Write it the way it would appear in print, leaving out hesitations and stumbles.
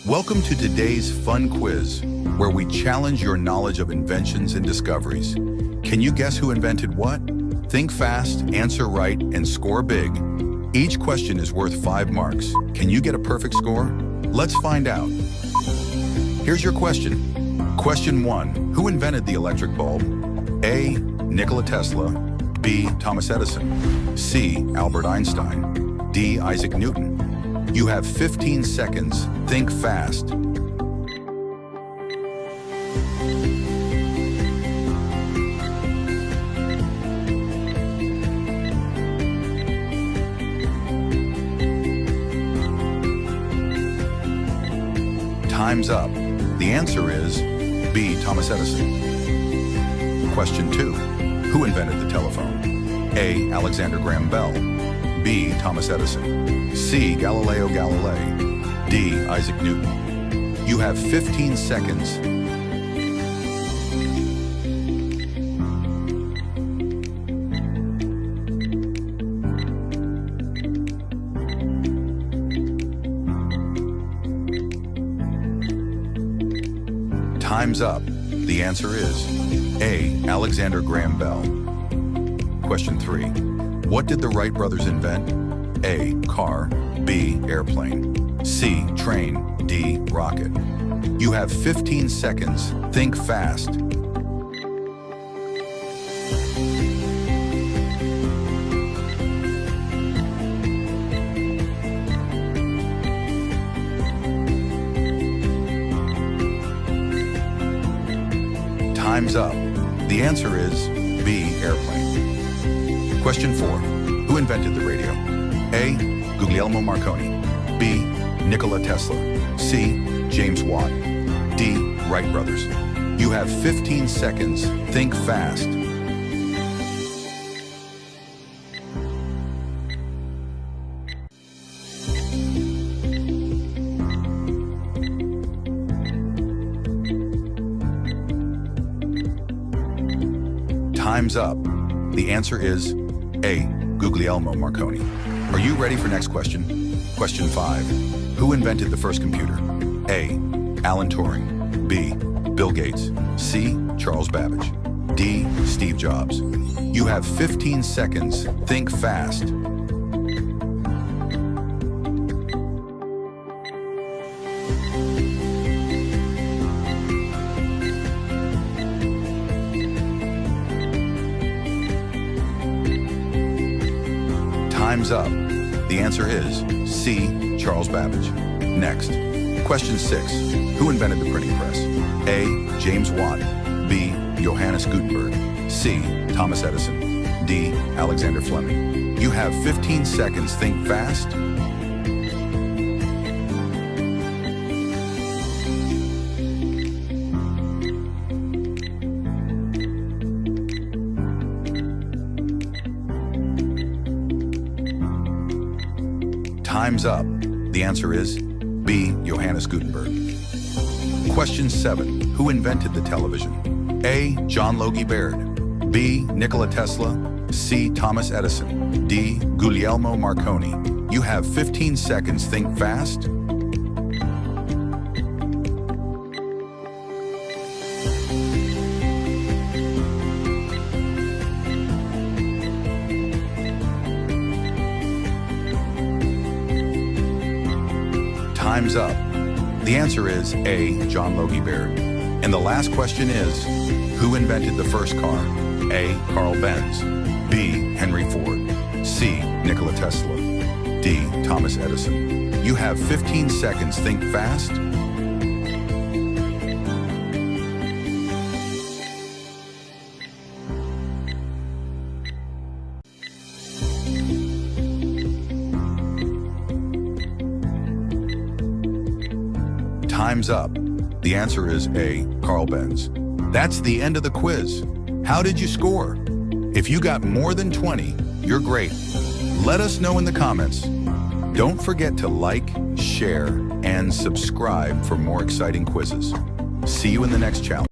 Welcome to today's fun quiz, where we challenge your knowledge of inventions and discoveries. Can you guess who invented what? Think fast, answer right, and score big. Each question is worth 5 marks. Can you get a perfect score? Let's find out. Here's your question. Question 1. Who invented the electric bulb? A. Nikola Tesla. B. Thomas Edison. C. Albert Einstein. D. Isaac Newton. You have 15 seconds. Think fast. Time's up. The answer is B. Thomas Edison. Question 2. Who invented the telephone? A. Alexander Graham Bell. B. Thomas Edison. C. Galileo Galilei. D. Isaac Newton. You have 15 seconds. Time's up. The answer is A. Alexander Graham Bell. Question 3. What did the Wright brothers invent? A. Car. B. Airplane. C. Train. D. Rocket. You have 15 seconds. Think fast. Time's up. The answer is B. Airplane. Question 4. Who invented the radio? A. Guglielmo Marconi. B. Nikola Tesla. C. James Watt. D. Wright brothers. You have 15 seconds. Think fast. Time's up. The answer is A. Guglielmo Marconi. Are you ready for next question? Question 5. Who invented the first computer? A. Alan Turing. B. Bill Gates. C. Charles Babbage. D. Steve Jobs. You have 15 seconds. Think fast. Time's up. The answer is C. Charles Babbage. Next. Question 6. Who invented the printing press? A. James Watt. B. Johannes Gutenberg. C. Thomas Edison. D. Alexander Fleming. You have 15 seconds. Think fast. Time's up. The answer is B. Johannes Gutenberg. Question 7. Who invented the television? A. John Logie Baird. B. Nikola Tesla. C. Thomas Edison. D. Guglielmo Marconi. You have 15 seconds. Think fast. Time's up. The answer is A. John Logie Baird. And the last question is, who invented the first car? A. Carl Benz. B. Henry Ford. C. Nikola Tesla. D. Thomas Edison. You have 15 seconds. Think fast. Time's up. The answer is A. Carl Benz. That's the end of the quiz. How did you score? If you got more than 20, you're great. Let us know in the comments. Don't forget to like, share, and subscribe for more exciting quizzes. See you in the next challenge.